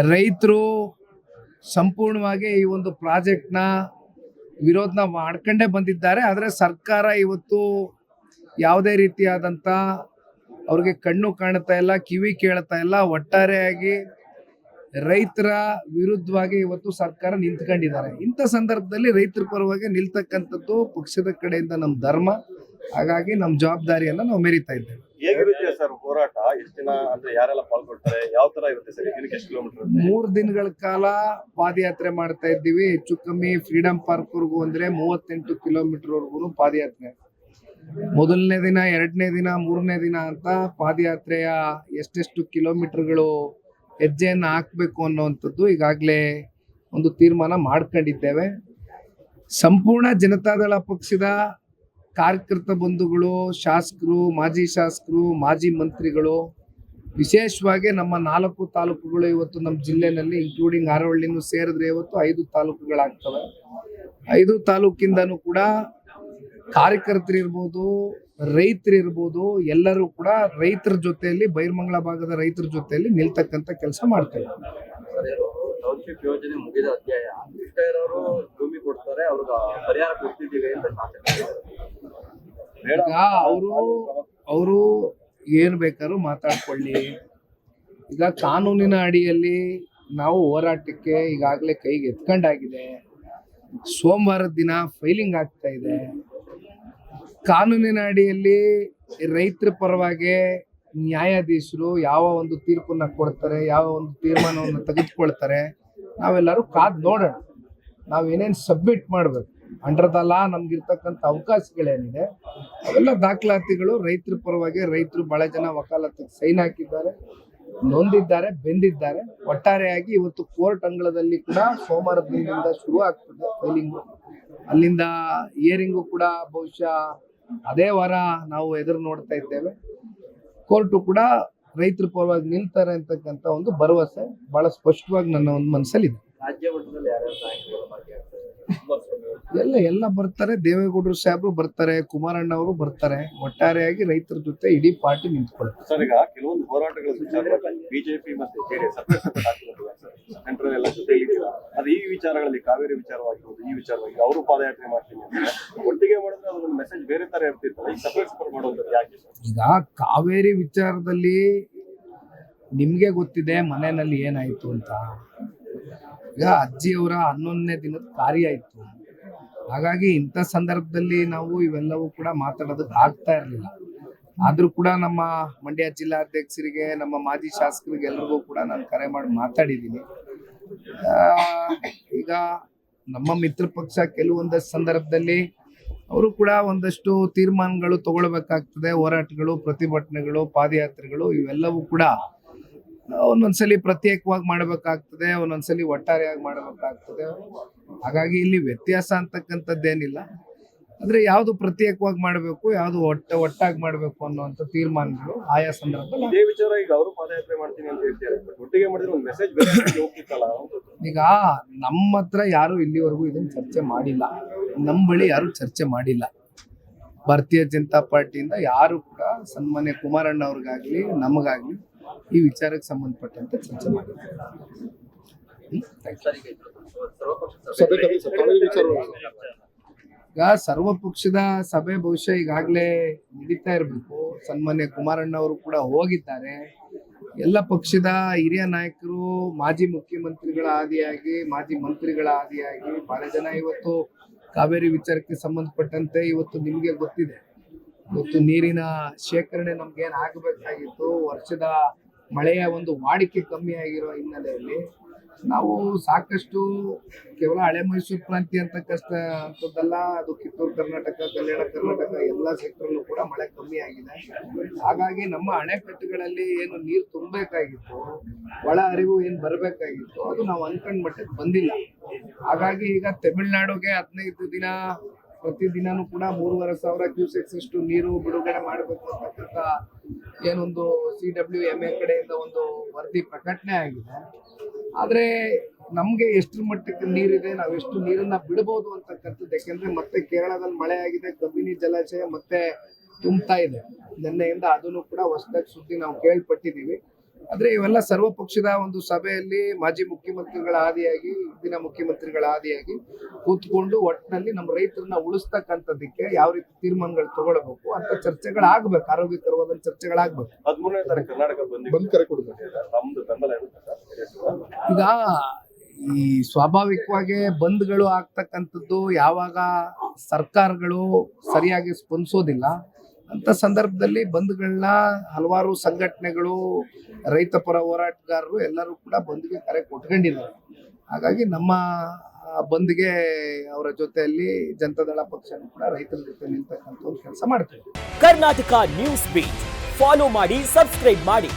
ರೈತರು ಸಂಪೂರ್ಣವಾಗಿ ಈ ಒಂದು ಪ್ರಾಜೆಕ್ಟ್ನ ವಿರೋಧನ ಮಾಡ್ಕೊಂಡೇ ಬಂದಿದ್ದಾರೆ. ಆದರೆ ಸರ್ಕಾರ ಇವತ್ತು ಯಾವುದೇ ರೀತಿಯಾದಂಥ ಅವ್ರಿಗೆ ಕಣ್ಣು ಕಾಣ್ತಾ ಇಲ್ಲ, ಕಿವಿ ಕೇಳ್ತಾ ಇಲ್ಲ. ಒಟ್ಟಾರೆಯಾಗಿ ರೈತರ ವಿರುದ್ಧವಾಗಿ ಇವತ್ತು ಸರ್ಕಾರ ನಿಂತ್ಕೊಂಡಿದ್ದಾರೆ. ಇಂಥ ಸಂದರ್ಭದಲ್ಲಿ ರೈತರ ಪರವಾಗಿ ನಿಲ್ತಕ್ಕಂಥದ್ದು ಪಕ್ಷದ ಕಡೆಯಿಂದ ನಮ್ಮ ಧರ್ಮ. ಹಾಗಾಗಿ ನಮ್ಮ ಜವಾಬ್ದಾರಿಯನ್ನು ನಾವು ಮೆರಿತಾ ಇದ್ದೇವೆ. ಹೇಗಿರುತ್ತೆ ಸರ್ ಹೋರಾಟ? ಎಷ್ಟು ದಿನ ಅಂದ್ರೆ ಯಾರೆಲ್ಲ ಪಾಲ್ಗೊಳ್ತಾರೆ? ಯಾವ ತರ ಇರುತ್ತೆ ಸರ್? ದಿನಕ್ಕೆ ಎಷ್ಟು ಕಿಲೋಮೀಟರ್? 3 ದಿನಗಳ ಕಾಲ ಪಾದಯಾತ್ರೆ ಮಾಡ್ತಾ ಇದ್ದೀವಿ. ಹೆಚ್ಚು ಕಮ್ಮಿ ಫ್ರೀಡಂ ಪಾರ್ಕ್ ವರೆಗೂ ಅಂದ್ರೆ 38 ಕಿಲೋಮೀಟರ್ ವರೆಗೂ ಪಾದಯಾತ್ರೆ. ಮೊದಲನೇ ದಿನ, 2ನೇ ದಿನ, 3ನೇ ದಿನ ಅಂತ ಪಾದಯಾತ್ರೆಯ ಎಷ್ಟೆಷ್ಟು ಕಿಲೋಮೀಟರ್ಗಳು ಹೆಜ್ಜೆಯನ್ನು ಹಾಕಬೇಕು ಅನ್ನುವಂಥದ್ದು ಈಗಾಗಲೇ ಒಂದು ತೀರ್ಮಾನ ಮಾಡ್ಕೊಂಡಿದ್ದೇವೆ. ಸಂಪೂರ್ಣ ಜನತಾದಳ ಪಕ್ಷದ ಕಾರ್ಯಕರ್ತ ಬಂಧುಗಳು, ಶಾಸಕರು, ಮಾಜಿ ಶಾಸಕರು, ಮಾಜಿ ಮಂತ್ರಿಗಳು, ವಿಶೇಷವಾಗಿ ನಮ್ಮ 4 ತಾಲೂಕುಗಳು ಇವತ್ತು ನಮ್ಮ ಜಿಲ್ಲೆನಲ್ಲಿ ಇನ್ಕ್ಲೂಡಿಂಗ್ ಆರವಳ್ಳಿನೂ ಸೇರಿದ್ರೆ ಇವತ್ತು 5 ತಾಲೂಕುಗಳಾಗ್ತವೆ. 5 ತಾಲೂಕಿಂದನೂ ಕೂಡ ಕಾರ್ಯಕರ್ತರಿರ್ಬೋದು, ರೈತರಿರ್ಬೋದು, ಎಲ್ಲರೂ ಕೂಡ ರೈತರ ಜೊತೆಯಲ್ಲಿ, ಬೈರ್ಮಂಗಲ ಭಾಗದ ರೈತರ ಜೊತೆಯಲ್ಲಿ ನಿಲ್ತಕ್ಕಂಥ ಕೆಲಸ ಮಾಡ್ತೇವೆ. ಟೌನ್ಶಿಪ್ ಯೋಜನೆ ಮುಗಿದ ಅಧ್ಯಾಯ. ಇಷ್ಟ ಇರೋರು ಭೂಮಿ ಕೊಡ್ತಾರೆ, ಅವ್ರಿಗೆ ಪರಿಹಾರ ಕೊಡ್ತಿದ್ದೀವಿ ಅಂತ ಈಗ ಅವರು ಏನು ಬೇಕಾದ್ರೂ ಮಾತಾಡ್ಕೊಳ್ಳಿ. ಈಗ ಕಾನೂನಿನ ಅಡಿಯಲ್ಲಿ ನಾವು ಹೋರಾಟಕ್ಕೆ ಈಗಾಗಲೇ ಕೈಗೆ ಎತ್ಕೊಂಡಾಗಿದೆ. ಸೋಮವಾರದ ದಿನ ಫೈಲಿಂಗ್ ಆಗ್ತಾ ಇದೆ. ಕಾನೂನಿನ ಅಡಿಯಲ್ಲಿ ರೈತರ ಪರವಾಗಿ ನ್ಯಾಯಾಧೀಶರು ಯಾವ ಒಂದು ತೀರ್ಪನ್ನ ಕೊಡ್ತಾರೆ, ಯಾವ ಒಂದು ತೀರ್ಮಾನವನ್ನು ತೆಗೆದುಕೊಳ್ತಾರೆ, ನಾವೆಲ್ಲರೂ ಕಾದು ನೋಡೋಣ. ನಾವೇನೇನು ಸಬ್ಮಿಟ್ ಮಾಡಬೇಕು ಅಂಡರ್ ದ ಲಾ, ನಮ್ಗಿರ್ತಕ್ಕಂಥ ಅವಕಾಶಗಳೇನಿದೆ ಅವೆಲ್ಲ ದಾಖಲಾತಿಗಳು ರೈತರ ಪರವಾಗಿ. ರೈತರು ಬಹಳ ಜನ ವಕಾಲತ್ತಿಗೆ ಸೈನ್ ಹಾಕಿದ್ದಾರೆ, ನೊಂದಿದ್ದಾರೆ, ಬೆಂದಿದ್ದಾರೆ. ಒಟ್ಟಾರೆಯಾಗಿ ಇವತ್ತು ಕೋರ್ಟ್ ಅಂಗಳದಲ್ಲಿ ಕೂಡ ಸೋಮವಾರದ ದಿನದಿಂದ ಶುರು ಆಗ್ತದೆ ಫೈಲಿಂಗು. ಅಲ್ಲಿಂದ ಹಿಯರಿಂಗು ಕೂಡ ಬಹುಶಃ ಅದೇ ವಾರ ನಾವು ಎದುರು ನೋಡ್ತಾ ಇದ್ದೇವೆ. ಕೋರ್ಟು ಕೂಡ ರೈತರ ಪರವಾಗಿ ನಿಲ್ತಾರೆ ಅಂತಕ್ಕಂಥ ಒಂದು ಭರವಸೆ ಬಹಳ ಸ್ಪಷ್ಟವಾಗಿ ನನ್ನ ಒಂದು ಮನಸ್ಸಲ್ಲಿದೆ. ರಾಜ್ಯ ಮಟ್ಟದಲ್ಲಿ ಎಲ್ಲ ಬರ್ತಾರೆ. ದೇವೇಗೌಡರು ಸಾಹೇಬರು ಬರ್ತಾರೆ, ಕುಮಾರಣ್ಣ ಅವರು ಬರ್ತಾರೆ. ಒಟ್ಟಾರೆಯಾಗಿ ರೈತರ ಜೊತೆ ಇಡೀ ಪಾರ್ಟಿ ನಿಂತ್ಕೊಳ್ತಾರೆ. ಸರ್, ಈಗ ಕೆಲವೊಂದು ಹೋರಾಟಗಳ ಬಿಜೆಪಿ ಮತ್ತೆ ಜೆಡಿಎಸ್ ಸೆಂಟ್ರಲ್ ಎಲ್ಲ ಜೊತೆ ಅದು ಈ ವಿಚಾರಗಳಲ್ಲಿ ಕಾವೇರಿ ವಿಚಾರವಾಗಿರ್ಬೋದು, ಈ ವಿಚಾರವಾಗಿ ಅವರು ಪಾದಯಾತ್ರೆ ಮಾಡ್ತೀನಿ ಅಂದ್ರೆ ಒಟ್ಟಿಗೆ ಮಾಡಿದ್ರೆ ಅದೊಂದು ಮೆಸೇಜ್ ಬೇರೆ ತರ ಇರ್ತಿತ್ತಲ್ಲ. ಈ ಸಪರೇಟ್ ಮಾಡೋದು ಯಾಕೆ ಸರ್? ಈಗ ಕಾವೇರಿ ವಿಚಾರದಲ್ಲಿ ನಿಮ್ಗೆ ಗೊತ್ತಿದೆ ಮನೆಯಲ್ಲಿ ಏನಾಯ್ತು ಅಂತ. ಈಗ ಅಜ್ಜಿಯವರ 11ನೇ ದಿನದ ಕಾರ್ಯ ಇತ್ತು. ಹಾಗಾಗಿ ಇಂಥ ಸಂದರ್ಭದಲ್ಲಿ ನಾವು ಇವೆಲ್ಲವೂ ಕೂಡ ಮಾತಾಡೋದಕ್ಕೆ ಆಗ್ತಾ ಇರಲಿಲ್ಲ. ಆದ್ರೂ ಕೂಡ ನಮ್ಮ ಮಂಡ್ಯ ಜಿಲ್ಲಾಧ್ಯಕ್ಷರಿಗೆ, ನಮ್ಮ ಮಾಜಿ ಶಾಸಕರಿಗೆ ಎಲ್ಲರಿಗೂ ಕೂಡ ನಾನು ಕರೆ ಮಾಡಿ ಮಾತಾಡಿದ್ದೀನಿ. ಈಗ ನಮ್ಮ ಮಿತ್ರ ಪಕ್ಷ ಕೆಲವೊಂದಷ್ಟು ಸಂದರ್ಭದಲ್ಲಿ ಅವರು ಕೂಡ ಒಂದಷ್ಟು ತೀರ್ಮಾನಗಳು ತಗೊಳ್ಬೇಕಾಗ್ತದೆ. ಹೋರಾಟಗಳು, ಪ್ರತಿಭಟನೆಗಳು, ಪಾದಯಾತ್ರೆಗಳು ಇವೆಲ್ಲವೂ ಕೂಡ ಒಂದೊಂದ್ಸಲಿ ಪ್ರತ್ಯೇಕವಾಗಿ ಮಾಡಬೇಕಾಗ್ತದೆ, ಒಂದೊಂದ್ಸಲಿ ಒಟ್ಟಾರೆಯಾಗಿ ಮಾಡಬೇಕಾಗ್ತದೆ. ಹಾಗಾಗಿ ಇಲ್ಲಿ ವ್ಯತ್ಯಾಸ ಅಂತಕ್ಕಂಥದ್ದೇನಿಲ್ಲ. ಅಂದ್ರೆ ಯಾವ್ದು ಪ್ರತ್ಯೇಕವಾಗಿ ಮಾಡಬೇಕು, ಯಾವ್ದು ಒಟ್ಟಾಗಿ ಮಾಡಬೇಕು ಅನ್ನುವಂಥ ತೀರ್ಮಾನಗಳು ಆಯಾ ಸಂದರ್ಭದಲ್ಲಿ. ಇದೇ ವಿಚಾರ ಈಗ ಅವರು ಪಾದಯಾತ್ರೆ ಮಾಡ್ತೀನಿ ಅಂತ ಹೇಳ್ತಾರೆ, ಒಟ್ಟಿಗೆ ಮಾಡಿದ್ರೆ ಒಂದು ಮೆಸೇಜ್ ಬೇರೆ ಹೋಗ್ತಿತ್ತಲ್ಲ. ಈಗ ನಮ್ಮ ಹತ್ರ ಯಾರು ಇಲ್ಲಿವರೆಗೂ ಇದನ್ನ ಚರ್ಚೆ ಮಾಡಿಲ್ಲ. ನಮ್ಮ ಬಳಿ ಯಾರು ಚರ್ಚೆ ಮಾಡಿಲ್ಲ. ಭಾರತೀಯ ಜನತಾ ಪಾರ್ಟಿಯಿಂದ ಯಾರು ಕೂಡ ಸನ್ಮಾನ್ಯ ಕುಮಾರಣ್ಣ ಅವ್ರಿಗಾಗ್ಲಿ ನಮಗಾಗ್ಲಿ ಈ ವಿಚಾರಕ್ಕೆ ಸಂಬಂಧಪಟ್ಟಂತೆ ಚರ್ಚೆ ಮಾಡಿದ್ದಾರೆ. ಈಗ ಸರ್ವಪಕ್ಷದ ಸಭೆ ಬಹುಶಃ ಈಗಾಗಲೇ ನಡೀತಾ ಇರಬೇಕು. ಸನ್ಮಾನ್ಯ ಕುಮಾರಣ್ಣ ಅವರು ಕೂಡ ಹೋಗಿದ್ದಾರೆ. ಎಲ್ಲ ಪಕ್ಷದ ಹಿರಿಯ ನಾಯಕರು, ಮಾಜಿ ಮುಖ್ಯಮಂತ್ರಿಗಳ ಆದಿಯಾಗಿ, ಮಾಜಿ ಮಂತ್ರಿಗಳ ಆದಿಯಾಗಿ ಬಹಳ ಜನ ಇವತ್ತು ಕಾವೇರಿ ವಿಚಾರಕ್ಕೆ ಸಂಬಂಧಪಟ್ಟಂತೆ ಇವತ್ತು ನಿಮಗೆ ಗೊತ್ತಿದೆ, ಇವತ್ತು ನೀರಿನ ಶೇಖರಣೆ ನಮ್ಗೇನ್ ಆಗಬೇಕಾಗಿತ್ತು, ವರ್ಷದ ಮಳೆಯ ಒಂದು ವಾಡಿಕೆ ಕಮ್ಮಿ ಆಗಿರೋ ಹಿನ್ನೆಲೆಯಲ್ಲಿ ನಾವು ಸಾಕಷ್ಟು ಕೇವಲ ಹಳೆ ಮೈಸೂರು ಪ್ರಾಂತಿ ಅಂತಕ್ಕಂಥದ್ದಲ್ಲ, ಅದು ಕಿತ್ತೂರು ಕರ್ನಾಟಕ, ಕಲ್ಯಾಣ ಕರ್ನಾಟಕ ಎಲ್ಲ ಸೆಕ್ಟರ್ಲ್ಲೂ ಕೂಡ ಮಳೆ ಕಮ್ಮಿ ಆಗಿದೆ. ಹಾಗಾಗಿ ನಮ್ಮ ಅಣೆಕಟ್ಟುಗಳಲ್ಲಿ ಏನು ನೀರು ತುಂಬಬೇಕಾಗಿತ್ತು, ಒಳ ಹರಿವು ಏನು ಬರಬೇಕಾಗಿತ್ತು, ಅದು ನಾವು ಅನ್ಕೊಂಡ್ ಮಟ್ಟಕ್ಕೆ ಬಂದಿಲ್ಲ. ಹಾಗಾಗಿ ಈಗ ತಮಿಳುನಾಡುಗೆ 15 ದಿನ ಪ್ರತಿದಿನನೂ ಕೂಡ 3,500 ಕ್ಯೂಸೆಕ್ಸ್ ಅಷ್ಟು ನೀರು ಬಿಡುಗಡೆ ಮಾಡಬೇಕು ಅಂತಕ್ಕಂಥ ಏನೊಂದು CWMA ಕಡೆಯಿಂದ ಒಂದು ವರದಿ ಪ್ರಕಟಣೆ ಆಗಿದೆ. ಆದ್ರೆ ನಮ್ಗೆ ಎಷ್ಟರ ಮಟ್ಟಕ್ಕೆ ನೀರಿದೆ, ನಾವು ಎಷ್ಟು ನೀರನ್ನ ಬಿಡಬಹುದು ಅಂತಕ್ಕಂಥದ್ದು. ಯಾಕೆಂದ್ರೆ ಮತ್ತೆ ಕೇರಳದಲ್ಲಿ ಮಳೆ ಆಗಿದೆ, ಕಬಿನಿ ಜಲಾಶಯ ಮತ್ತೆ ತುಂಬ್ತಾ ಇದೆ. ನಿನ್ನೆಯಿಂದ ಅದನ್ನು ಕೂಡ ಹೊಸದಾಗಿ ಸುದ್ದಿ ನಾವು ಕೇಳ್ಪಟ್ಟಿದ್ದೀವಿ. ಆದ್ರೆ ಇವೆಲ್ಲ ಸರ್ವಪಕ್ಷದ ಒಂದು ಸಭೆಯಲ್ಲಿ ಮಾಜಿ ಮುಖ್ಯಮಂತ್ರಿಗಳ ಆದಿಯಾಗಿ ಇಂದಿನ ಮುಖ್ಯಮಂತ್ರಿಗಳ ಆದಿಯಾಗಿ ಕೂತ್ಕೊಂಡು ಒಟ್ಟಿನಲ್ಲಿ ನಮ್ಮ ರೈತರನ್ನ ಉಳಿಸ್ತಕ್ಕಂಥದ್ದಕ್ಕೆ ಯಾವ ರೀತಿ ತೀರ್ಮಾನಗಳು ತಗೊಳ್ಬೇಕು ಅಂತ ಚರ್ಚೆಗಳಾಗ್ಬೇಕು, ಆರೋಗ್ಯಕರವಾದ ಚರ್ಚೆಗಳಾಗ್ಬೇಕು. 13ನೇ ತಾರೀಕು ಕರ್ನಾಟಕ ಬಂದ್ ಕರೆ ಕೊಡ್ತಾರೆ. ತಮ್ಮದು ಬೆಂಬಲ ಇರುತ್ತೆ ಸರ್? ಈಗ ಈ ಸ್ವಾಭಾವಿಕವಾಗಿ ಬಂದ್ಗಳು ಆಗ್ತಕ್ಕಂಥದ್ದು ಯಾವಾಗ ಸರ್ಕಾರಗಳು ಸರಿಯಾಗಿ ಸ್ಪಂದಿಸೋದಿಲ್ಲ ಅಂತ ಸಂದರ್ಭದಲ್ಲಿ ಬಂದ್ಗಳನ್ನ ಹಲವಾರು ಸಂಘಟನೆಗಳು, ರೈತ ಪರ ಹೋರಾಟಗಾರರು ಎಲ್ಲರೂ ಕೂಡ ಬಂದ್ಗೆ ಕರೆ ಕೊಟ್ಕೊಂಡಿದ್ದಾರೆ. ಹಾಗಾಗಿ ನಮ್ಮ ಬಂದ್ಗೆ ಅವರ ಜೊತೆಯಲ್ಲಿ ಜನತಾದಳ ಪಕ್ಷ ಕೂಡ ರೈತರ ಜೊತೆ ನಿಲ್ತಕ್ಕಂಥ ಒಂದು ಕೆಲಸ ಮಾಡ್ತೀವಿ. ಕರ್ನಾಟಕ ನ್ಯೂಸ್ ಬೀಟ್ ಫಾಲೋ ಮಾಡಿ, ಸಬ್ಸ್ಕ್ರೈಬ್ ಮಾಡಿ.